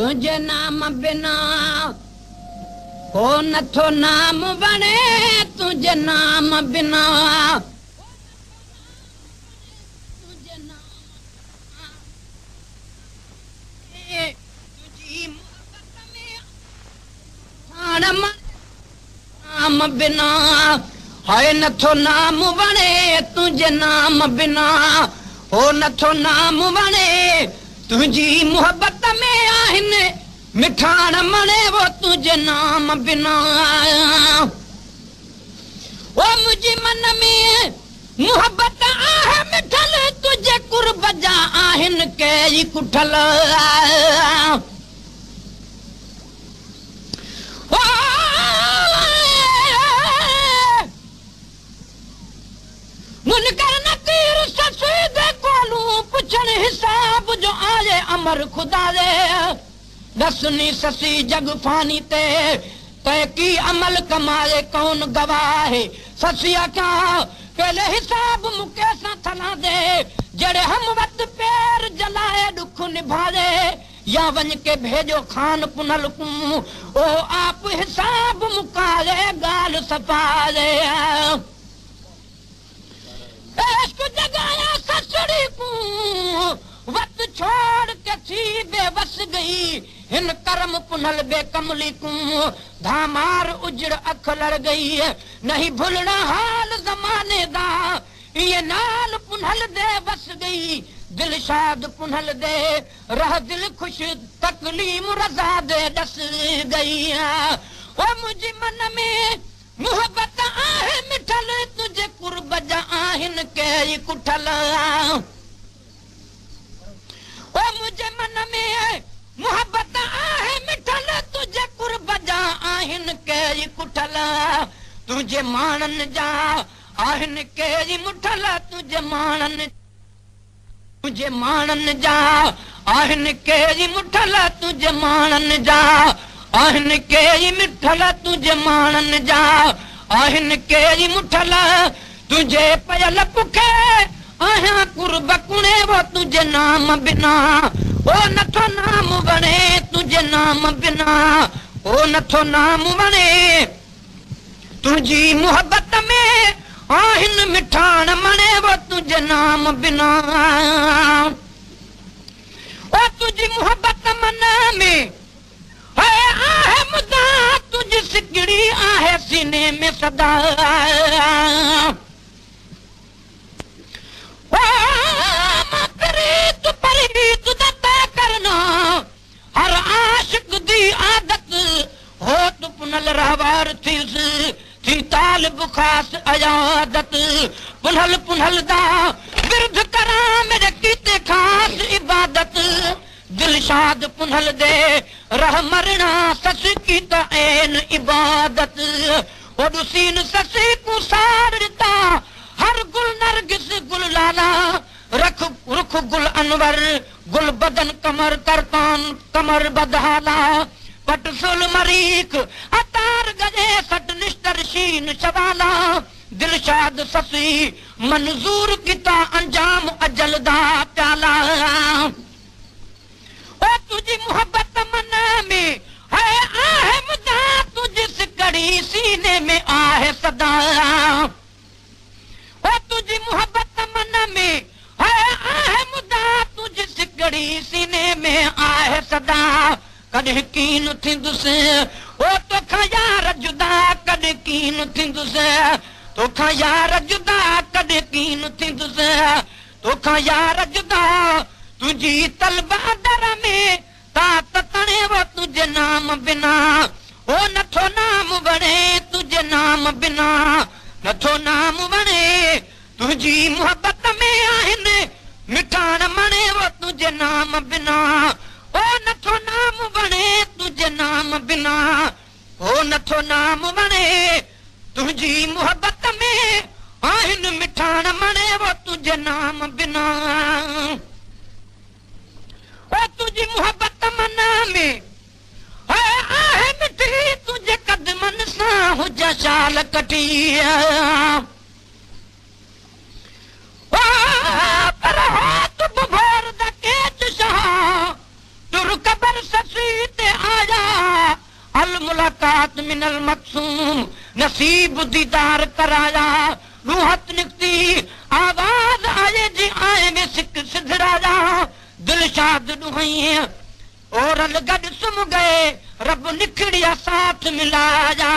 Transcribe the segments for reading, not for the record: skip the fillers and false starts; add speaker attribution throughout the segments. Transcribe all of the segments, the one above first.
Speaker 1: तुझे नाम बिना हो नथो नाम बने तुझे नाम बिना तुझे तुझी मोहब्बत में नाम बिना है नथो नाम बने तुझे नाम बिना हो नथो नाम बने तुझी मोहब्बत में आहिन मिठाण मणे वो तुझे नाम बिना ओ मुझे मन में मोहब्बत आहे मिठल तुझे कुर्ब जा आहिन कई कुठल मुनकर नकीर ससुदे कोलू पुछण हिसाब जो आए अमर खुदा दे दसनी ससी जग फानी ते की अमल कमाए कौन गवाह ससिया का पहले हिसाब मुके सा थला दे जड़े हम वत पैर जलाए दुख निभाए या वन के भेजो खान पुनल को ओ आप हिसाब मुकाले गाल सफाले इश्क जगाया ससुरी को वत छोड़ के थी बेबस गई हिन करम पुनल बेकमली को धामार उजड़ अख लड़ गई नहीं भूलना हाल जमाने दा ये नाल पुनल दे बस गई दिल शाद पुनल दे रह दिल खुश तकलीम रजा दे दस गई ओ मुझे मन में मोहब्बत आहे मिठल तुझे कुर्ब जा आहिन के कुठल ओ मुझे मन में मोहब्बत आहे मिठल तुझे कुर्ब जा आहिन के कुठल तुझे माणन जा आहिन के मुठल तुझे माणन जा आहिन के मुठल तुझे माणन जा आहिन के मिठल तुझे माणन जा आहिन के मुठल तुझे पयल पुखे आहिया कुर्ब कुणे वो तुझे नाम बिना ओ नथो नाम बने तुझे नाम बिना ओ नथो नाम बने तुझी मोहब्बत में आहिन मिठाण मणे वो तुझे नाम बिना ओ तुझी मोहब्बत मन में है आहे मुदा तुझ सिकड़ी आहे सीने में सदा हर आशिक दी आदत हो तू पुनल रहवार थी तालिब खास अयादत पुनल पुनल दा बिरध करा मेरे कीते खास इबादत दिल शाद पुनल दे रह मरना सस की ऐन इबादत ओडुसीन ससी को सारता हर गुल नरगिस गुल लाला रख रुख गुल अनवर गुल बदन कमर करतान कमर बदहाला पट सुल मरीक अतार गजे सट निश्तर शीन शवाला दिल शाद ससी मंजूर किता अंजाम अजल दा प्याला ओ तुझी मोहब्बत मन में है आहे मुदा तुझ सिकड़ी सीने में आहे सदा ओ तुझी मोहब्बत मन में है आहे मुदा तुझ सिकड़ी सीने में आहे सदा कॾहिं कीन थींदुसि ओ तोखां यार जुदा कॾहिं कीन थींदुसि तोखां यार जुदा कॾहिं कीन थींदुसि तोखां यार जुदा तुझी तलब दर में तात तणे वो तुझे नाम बिना ओ नथो नाम बणे तुझे नाम बिना नथो नाम बणे तुझी मोहब्बत में आहिन मिठाण मणे वो तुझे नाम बिना ओ नथो नाम बणे तुझे नाम बिना ओ नथो नाम बणे तुझी मोहब्बत में आहिन मिठाण मणे वो तुझे नाम बिना ओ तुझी मोहब्बत मना में है आहे मिठी तुझे कदमन सां हुज शाल कटी पर हाथ बुभोर द केच शाह तुर कबर ससी नसीब दीदार कराया रूहत निकती आवाज आए जी आए में सिक सिधराया दिलशाद दुहई और गड सुम गए रब निखड़िया साथ मिलाया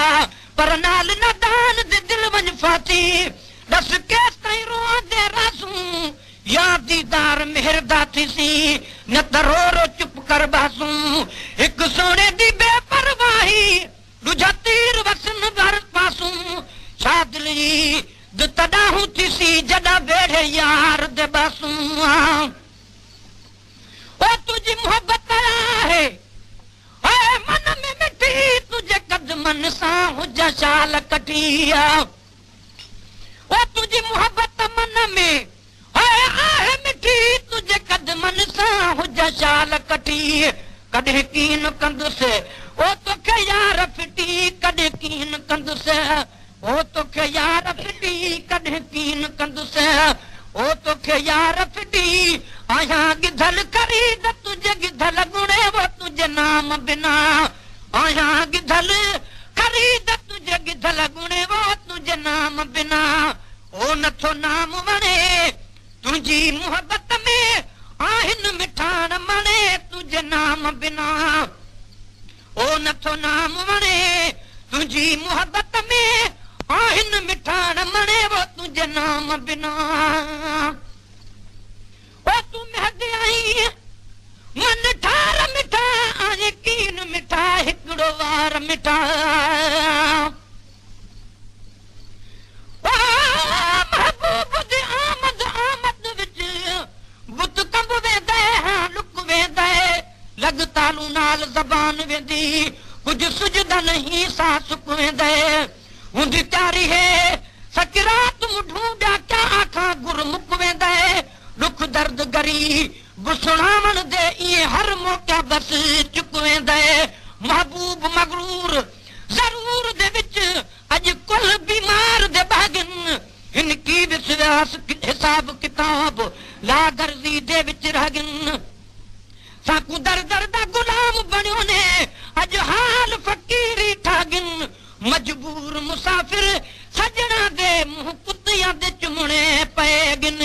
Speaker 1: पर नाल न दान दे दिल वंज फाती दस केस ताईं रोआ दे रासूं या दीदार मेहरदा थीसी न त रो रो चुप कर बासूं एक सोने दी बेपरवाही दूजा तीर वसन भर पासूं छा दिल जी तॾां हूं थीसी जॾा वेढ़े यार दे बासूं ओ तुझी मोहब्बत आहे मन में मिठी तुझे कदमन सां हुजा शाल कटिया ओ तुझी मोहब्बत मन में आहे मिठी तुझे कदमन सां हुजा शाल कटी कॾहिं कीन कंदुसि ओ तोखे यार फिटी कॾहिं कीन कंदुसि ओ तोखे यार फिटी कॾहिं कीन कंदुसि ओ तोखे यार फिटी आहियां गिधल खरीद तुझे गिधल गुणे वो तुझे नाम बिना आहियां गिधल खरीद तुझे गिधल गुणे वो तुझे नाम बिना ओ नथो नाम वणे तुझी मोहब्बत में आहिन मिठाण मणे तुझे नाम बिना ओ नथो नाम वणे तुझी मोहब्बत में आहिन मिठाण मणे वो तुझे नाम बिना ओ तू महदी आई मन ठार मिठा आए कीन मिठा हिकड़ो वार मिठा महबूब दी आमद आमद विच बुत कंब वेंदे लुक वेंदे लग तालू नाल ज़बान वेंदी कुछ सुजदा नहीं सा सुक वेंदे हुंदी त्यारी है सकरात मुढूंडा क्या आखा गुरमुख वेंदे दुख दर्द गरी गुसणावण दे ये हर मौका बस चुक वेंदे महबूब मगरूर जरूर दे विच अज कुल बीमार दे भागन इनकी विश्वास हिसाब किताब ला गर्जी दे विच रहगन साकू दर दर दा गुलाम बणियो ने अज हाल फकीरी ठागन मजबूर मुसाफिर सजना दे मुंह कुत्तियां दे चुमणे पैगन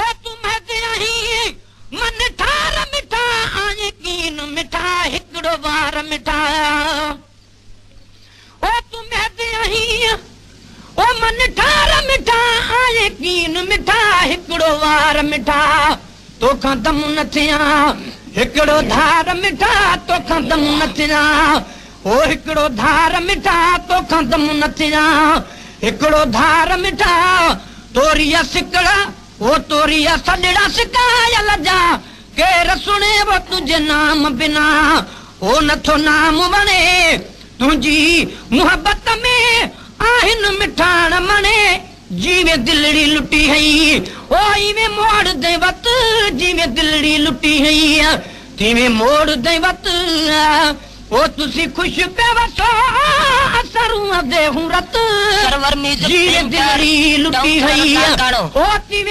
Speaker 1: ओ तुम्हें दे आई मन ठार मिठा आए कीन मिठा हिकड़ो वार मिठा ओ तुम्हें दे आई ओ मन ठार मिठा आए कीन मिठा हिकड़ो वार मिठा तोखां दम न थिया हिकड़ो धार मिठा तोखां दम न थिया ओ हिकड़ो धार मिठा तोखां दम न थिया हिकड़ो धार मिठा तोरिया सिकड़ा ओ तोरिया सजड़ा सिकायल जा केर सुणे वो तुझे नाम बिना ओ नथो नाम वणे तुझी मोहब्बत में आहिन मिठाण मणे जीवे दिलड़ी लुटी हई ओ इवे मोड़ दे वत जीवे दिलड़ी लुटी हई तीवे मोड़ दे वत ओ तुसी खुश पे वसो असरू दे हूं रत जीवे दिलड़ी लुटी हई ओ